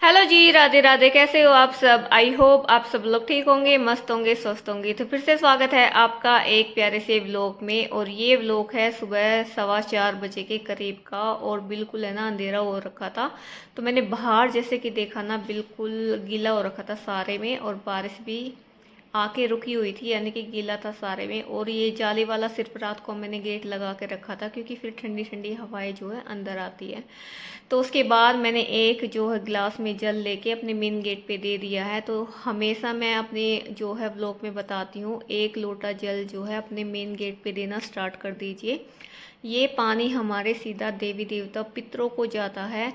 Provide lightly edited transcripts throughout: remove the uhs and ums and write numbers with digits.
Hello जी, राधे राधे। कैसे हो आप सब? आई होप आप सब लोग ठीक होंगे, मस्त होंगे, स्वस्थ होंगे। तो फिर से स्वागत है आपका एक प्यारे से व्लॉग में। और ये व्लॉग है सुबह 4:15 बजे के करीब का, और बिल्कुल है ना अंधेरा हो रखा था। तो मैंने बाहर जैसे कि देखा ना, बिल्कुल गीला हो रखा था सारे में, और बारिश भी आके रुकी हुई थी, यानी कि गीला था सारे में। और ये जाली वाला सिर्फ रात को मैंने गेट लगा के रखा था, क्योंकि फिर ठंडी ठंडी हवाएं जो है अंदर आती है। तो उसके बाद मैंने एक जो है गिलास में जल लेके अपने मेन गेट पे दे दिया है। तो हमेशा मैं अपने जो है व्लॉग में बताती हूँ, 1 लोटा जल जो है अपने मेन गेट पे देना स्टार्ट कर दीजिए। ये पानी हमारे सीधा देवी देवता पितरों को जाता है,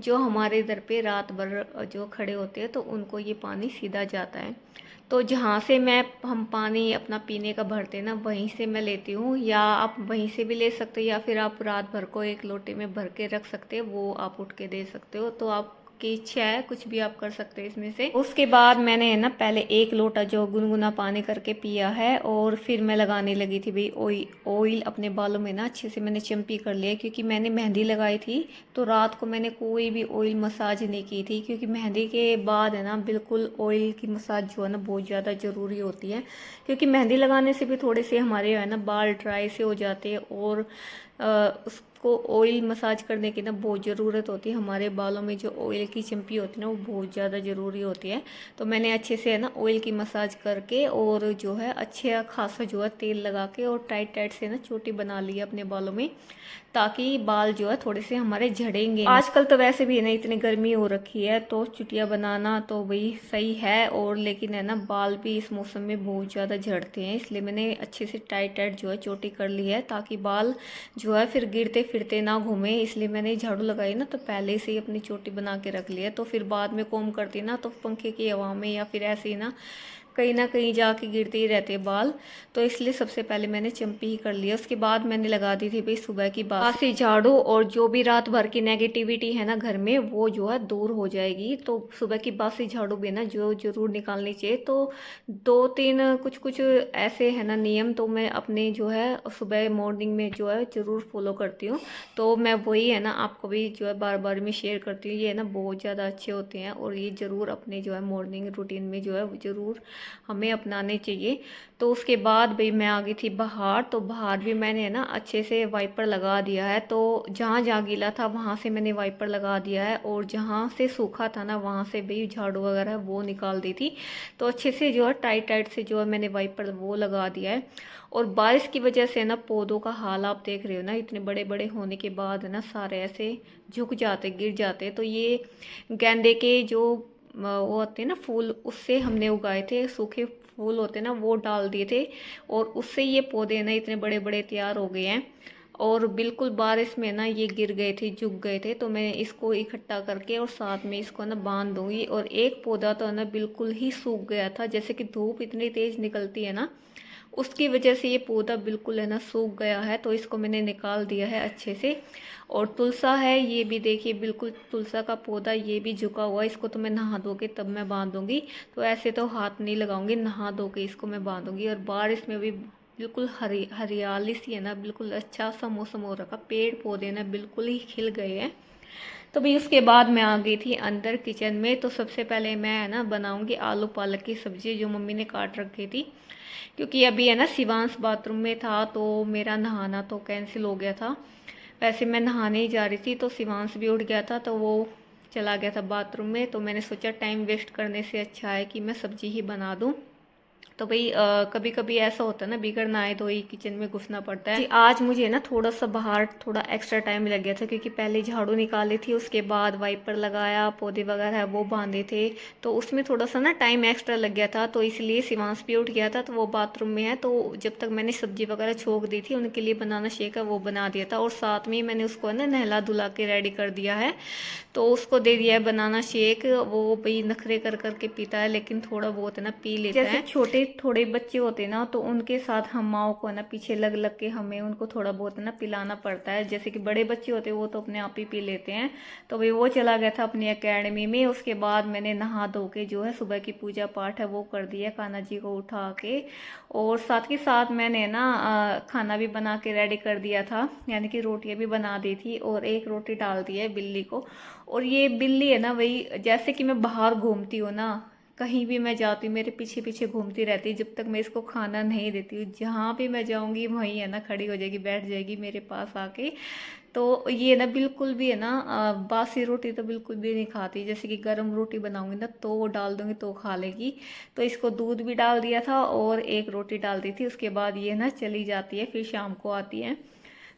जो हमारे दर पे रात भर जो खड़े होते हैं, तो उनको ये पानी सीधा जाता है। तो जहाँ से मैं हम पानी अपना पीने का भरते हैं ना, वहीं से मैं लेती हूँ, या आप वहीं से भी ले सकते हो, या फिर आप रात भर को एक लोटे में भर के रख सकते हो, वो आप उठ के दे सकते हो। तो आपकी इच्छा है, कुछ भी आप कर सकते हो इसमें से। उसके बाद मैंने है ना पहले 1 लोटा जो गुनगुना पानी करके पिया है, और फिर मैं लगाने लगी थी भाई ऑयल अपने बालों में ना। अच्छे से मैंने चम्पी कर लिया, क्योंकि मैंने मेहंदी लगाई थी। तो रात को मैंने कोई भी ऑयल मसाज नहीं की थी, क्योंकि मेहंदी के बाद है ना बिल्कुल ऑयल की मसाज जो है ना बहुत ज़्यादा ज़रूरी होती है। क्योंकि मेहंदी लगाने से भी थोड़े से हमारे है ना बाल ड्राई से हो जाते हैं, और उसको ऑयल मसाज करने की ना बहुत ज़रूरत होती है। हमारे बालों में जो ऑयल की चम्पी होती है ना, वो बहुत ज़्यादा ज़रूरी होती है। तो मैंने अच्छे से है ना ऑयल की मसाज करके, और जो है अच्छे खासा जो है तेल लगा के, और टाइट टाइट से ना चोटी बना ली है अपने बालों में, ताकि बाल जो है थोड़े से हमारे झड़ेंगे नहीं। आजकल तो वैसे भी है ना इतनी गर्मी हो रखी है, तो चुटिया बनाना तो वही सही है। और लेकिन है ना बाल भी इस मौसम में बहुत ज़्यादा झड़ते हैं, इसलिए मैंने अच्छे से टाइट टाइट जो है चोटी कर ली है, ताकि बाल जो है फिर गिरते फिरते ना घूमे। इसलिए मैंने झाड़ू लगाई ना, तो पहले से ही अपनी चोटी बना के रख लिया। तो फिर बाद में कोम करती ना, तो पंखे की हवा में या फिर ऐसे ही ना कहीं जाके गिरते ही रहते हैं बाल। तो इसलिए सबसे पहले मैंने चम्पी ही कर लिया। उसके बाद मैंने लगा दी थी भाई सुबह की बासी झाड़ू, और जो भी रात भर की नेगेटिविटी है ना घर में, वो जो है दूर हो जाएगी। तो सुबह की बासी झाड़ू भी ना जो जरूर निकालनी चाहिए। तो 2-3 कुछ कुछ ऐसे है ना नियम, तो मैं अपने जो है सुबह मॉर्निंग में जो है ज़रूर फॉलो करती हूँ। तो मैं वही है ना आपको भी जो है बार बार में शेयर करती हूँ। ये ना बहुत ज़्यादा अच्छे होते हैं, और ये ज़रूर अपने जो है मॉर्निंग रूटीन में जो है ज़रूर हमें अपनाने चाहिए। तो उसके बाद भाई मैं आ गई थी बाहर। तो बाहर भी मैंने है ना अच्छे से वाइपर लगा दिया है। तो जहाँ जहाँ गीला था वहाँ से मैंने वाइपर लगा दिया है, और जहाँ से सूखा था ना वहाँ से भाई झाड़ू वगैरह वो निकाल दी थी। तो अच्छे से जो है टाइट टाइट से जो है मैंने वाइपर वो लगा दिया है। और बारिश की वजह से ना पौधों का हाल आप देख रहे हो ना, इतने बड़े बड़े होने के बाद है ना सारे ऐसे झुक जाते, गिर जाते। तो ये गेंदे के जो वो होते हैं ना फूल, उससे हमने उगाए थे, सूखे फूल होते हैं ना वो डाल दिए थे, और उससे ये पौधे ना इतने बड़े बड़े तैयार हो गए हैं। और बिल्कुल बारिश में ना ये गिर गए थे, झुक गए थे। तो मैं इसको इकट्ठा करके और साथ में इसको ना बांध दूंगी। और एक पौधा तो ना बिल्कुल ही सूख गया था, जैसे कि धूप इतनी तेज निकलती है ना, उसकी वजह से ये पौधा बिल्कुल है ना सूख गया है। तो इसको मैंने निकाल दिया है अच्छे से। और तुलसा है, ये भी देखिए बिल्कुल तुलसा का पौधा ये भी झुका हुआ है। इसको तो मैं नहा धो के तब मैं बांधूंगी, तो ऐसे तो हाथ नहीं लगाऊंगी, नहा धो के इसको मैं बांधूंगी। और बारिश में भी बिल्कुल हरियाली सी है ना, बिल्कुल अच्छा सा मौसम हो रखा, पेड़ पौधे ना बिल्कुल ही खिल गए हैं। तो भी उसके बाद मैं आ गई थी अंदर किचन में। तो सबसे पहले मैं है ना बनाऊंगी आलू पालक की सब्जी, जो मम्मी ने काट रखी थी। क्योंकि अभी है ना शिवांश बाथरूम में था, तो मेरा नहाना तो कैंसिल हो गया था। वैसे मैं नहाने ही जा रही थी, तो शिवांश भी उठ गया था, तो वो चला गया था बाथरूम में। तो मैंने सोचा टाइम वेस्ट करने से अच्छा है कि मैं सब्जी ही बना दूँ। तो भाई कभी कभी ऐसा होता है ना, बिगड़ ना आए तो ही किचन में घुसना पड़ता है जी। आज मुझे ना थोड़ा सा बाहर थोड़ा एक्स्ट्रा टाइम लग गया था, क्योंकि पहले झाड़ू निकाली थी, उसके बाद वाइपर लगाया, पौधे वगैरह वो बांधे थे। तो उसमें थोड़ा सा ना टाइम एक्स्ट्रा लग गया था। तो इसलिए शिवांश भी उठ गया था, तो वो बाथरूम में है। तो जब तक मैंने सब्जी वगैरह छोक दी थी, उनके लिए बनाना शेक है वो बना दिया था, और साथ में मैंने उसको ना नहला धुला के रेडी कर दिया है। तो उसको दे दिया है बनाना शेक। वो भाई नखरे कर करके पीता है, लेकिन थोड़ा बहुत है ना पी लेता है। जैसे छोटे थोड़े बच्चे होते ना तो उनके साथ हम माओ को ना पीछे लग लग के हमें उनको थोड़ा बहुत ना पिलाना पड़ता है। जैसे कि बड़े बच्चे होते हैं वो तो अपने आप ही पी लेते हैं। तो भाई वो चला गया था अपनी एकेडमी में। उसके बाद मैंने नहा धो के जो है सुबह की पूजा पाठ है वो कर दिया कान्हा जी को उठा के। और साथ के साथ मैंने ना खाना भी बना के रेडी कर दिया था, यानी कि रोटियां भी बना दी थी और एक रोटी डाल दी है बिल्ली को। और ये बिल्ली है ना वही, जैसे कि मैं बाहर घूमती हूँ ना, कहीं भी मैं जाती हूँ मेरे पीछे पीछे घूमती रहती है। जब तक मैं इसको खाना नहीं देती हूँ, जहाँ भी मैं जाऊँगी वहीं है ना खड़ी हो जाएगी, बैठ जाएगी मेरे पास आके। तो ये ना बिल्कुल भी है ना बासी रोटी तो बिल्कुल भी नहीं खाती। जैसे कि गर्म रोटी बनाऊंगी ना तो वो डाल दूंगी तो खा लेगी। तो इसको दूध भी डाल दिया था और एक रोटी डाल दी थी। उसके बाद ये ना चली जाती है, फिर शाम को आती है।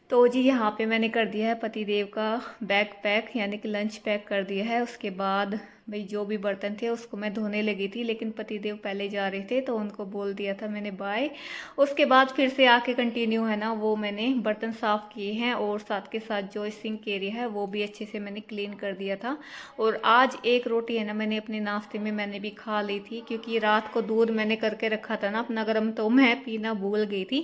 तो जी यहाँ पे मैंने कर दिया है पतिदेव का बैग पैक, यानी कि लंच पैक कर दिया है। उसके बाद भाई जो भी बर्तन थे उसको मैं धोने लगी थी, लेकिन पतिदेव पहले जा रहे थे तो उनको बोल दिया था मैंने बाय। उसके बाद फिर से आके कंटिन्यू है ना वो मैंने बर्तन साफ़ किए हैं और साथ के साथ जो सिंक एरिया है वो भी अच्छे से मैंने क्लीन कर दिया था। और आज एक रोटी है ना मैंने अपने नाश्ते में मैंने भी खा ली थी, क्योंकि रात को दूध मैंने करके रखा था ना अपना गर्म, तो मैं पीना भूल गई थी।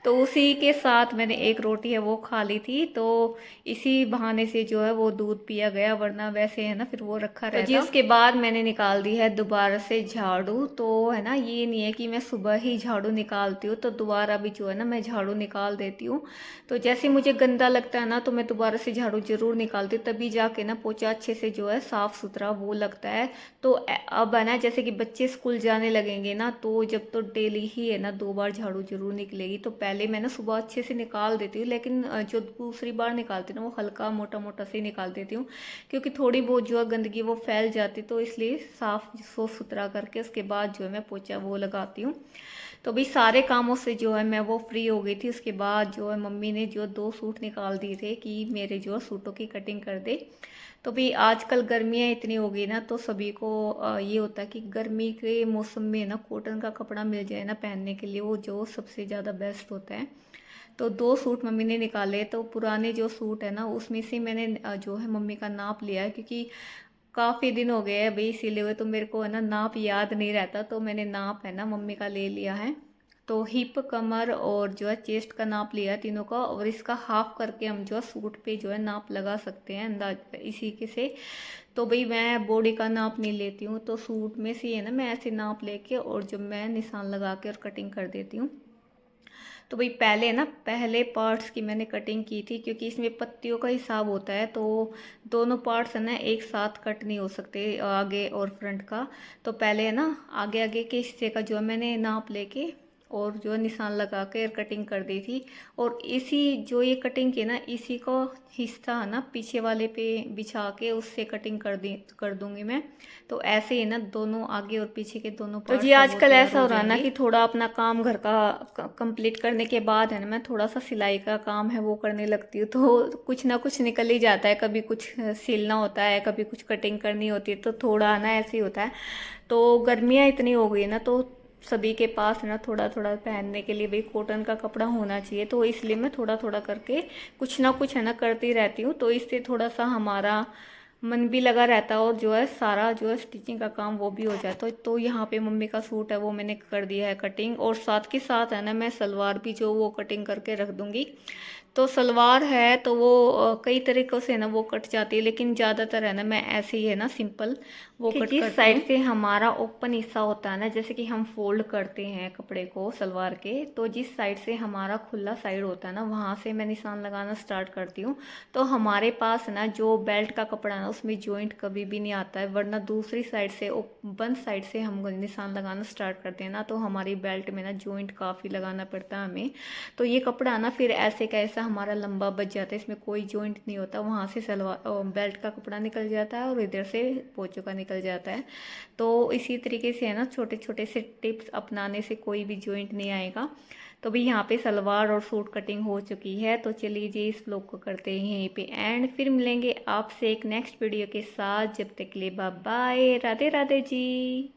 तो उसी के साथ मैंने एक रोटी है वो खा ली थी। तो इसी बहाने से जो है वो दूध पिया गया, वरना वैसे है ना फिर वो रखा रहता। तो जी उसके बाद मैंने निकाल दी है दोबारा से झाड़ू। तो है ना ये नहीं है कि मैं सुबह ही झाड़ू निकालती हूँ तो दोबारा भी जो है ना मैं झाड़ू निकाल देती हूँ। तो जैसे मुझे गंदा लगता है ना तो मैं दोबारा से झाड़ू जरूर निकालती हूँ, तभी जाके ना पोछा अच्छे से जो है साफ सुथरा वो लगता है। तो अब है ना जैसे कि बच्चे स्कूल जाने लगेंगे ना, तो जब तो डेली ही है ना 2 बार झाड़ू जरूर निकलेगी। तो पहले मैं ना सुबह अच्छे से निकाल देती हूँ, लेकिन जो दूसरी बार निकालती हूँ ना वो हल्का मोटा मोटा से निकाल देती हूँ, क्योंकि थोड़ी बहुत जो है गंदगी वो फैल जाती। तो इसलिए साफ सुथरा करके उसके बाद जो है मैं पोछा वो लगाती हूँ। तो भाई सारे कामों से जो है मैं वो फ्री हो गई थी। उसके बाद जो है मम्मी ने जो 2 सूट निकाल दिए थे कि मेरे जो सूटों की कटिंग कर दे। तो भाई आजकल गर्मियाँ इतनी हो गई ना, तो सभी को ये होता है कि गर्मी के मौसम में ना कॉटन का कपड़ा मिल जाए ना पहनने के लिए, वो जो सबसे ज़्यादा बेस्ट होता है। तो 2 सूट मम्मी ने निकाले। तो पुराने जो सूट है ना उसमें से मैंने जो है मम्मी का नाप लिया है, क्योंकि काफ़ी दिन हो गए हैं भाई सिले हुए, तो मेरे को है ना नाप याद नहीं रहता। तो मैंने नाप है ना मम्मी का ले लिया है। तो हिप, कमर और जो है चेस्ट का नाप लिया है तीनों का, और इसका हाफ करके हम जो है सूट पे जो है नाप लगा सकते हैं अंदाज इसी के से। तो भाई मैं बॉडी का नाप नहीं लेती हूँ, तो सूट में से है ना मैं ऐसे नाप लेके और जब मैं निशान लगा के और कटिंग कर देती हूँ। तो भाई पहले ना पहले पार्ट्स की मैंने कटिंग की थी, क्योंकि इसमें पत्तियों का हिसाब होता है। तो दोनों पार्ट्स है ना एक साथ कट नहीं हो सकते, आगे और फ्रंट का। तो पहले है ना आगे आगे के हिस्से का जो है मैंने नाप लेके और जो है निशान लगा के कटिंग कर दी थी। और इसी जो ये कटिंग की ना इसी को हिस्सा है ना पीछे वाले पे बिछा के उससे कटिंग कर दूंगी मैं। तो ऐसे ही ना दोनों आगे और पीछे के दोनों तो जी आजकल ऐसा हो रहा है ना कि थोड़ा अपना काम घर का कंप्लीट करने के बाद है ना मैं थोड़ा सा सिलाई का काम है वो करने लगती हूँ। तो कुछ ना कुछ निकल ही जाता है, कभी कुछ सिलना होता है, कभी कुछ कटिंग करनी होती है, तो थोड़ा ना ऐसे ही होता है। तो गर्मियाँ इतनी हो गई ना, तो सभी के पास ना थोड़ा थोड़ा पहनने के लिए भाई कॉटन का कपड़ा होना चाहिए। तो इसलिए मैं थोड़ा थोड़ा करके कुछ ना कुछ है ना करती रहती हूँ। तो इससे थोड़ा सा हमारा मन भी लगा रहता है और जो है सारा जो है स्टिचिंग का काम वो भी हो जाता है। तो यहाँ पे मम्मी का सूट है वो मैंने कर दिया है कटिंग, और साथ के साथ है ना मैं सलवार भी जो वो कटिंग करके रख दूँगी। तो सलवार है तो वो कई तरीक़ों से ना वो कट जाती है, लेकिन ज़्यादातर है ना मैं ऐसे ही है ना सिंपल वो कट जिस साइड से हमारा ओपन हिस्सा होता है ना, जैसे कि हम फोल्ड करते हैं कपड़े को सलवार के, तो जिस साइड से हमारा खुला साइड होता है ना वहाँ से मैं निशान लगाना स्टार्ट करती हूँ। तो हमारे पास ना जो बेल्ट का कपड़ा है ना उसमें जॉइंट कभी भी नहीं आता है, वरना दूसरी साइड से ओपन साइड से हम निशान लगाना स्टार्ट करते हैं ना तो हमारी बेल्ट में ना जॉइंट काफ़ी लगाना पड़ता है हमें। तो ये कपड़ा ना फिर ऐसे का ऐसा हमारा लंबा बच जाता है, इसमें कोई जॉइंट नहीं होता, वहाँ से सलवार बेल्ट का कपड़ा निकल जाता है और इधर से पोंचों का निकल जाता है। तो इसी तरीके से है ना छोटे छोटे से टिप्स अपनाने से कोई भी जॉइंट नहीं आएगा। तो भाई यहाँ पे सलवार और सूट कटिंग हो चुकी है। तो चलिए जी इस व्लॉग को करते हैं यहीं पे एंड, फिर मिलेंगे आपसे एक नेक्स्ट वीडियो के साथ। जब तक के लिए बाय बाय, राधे राधे जी।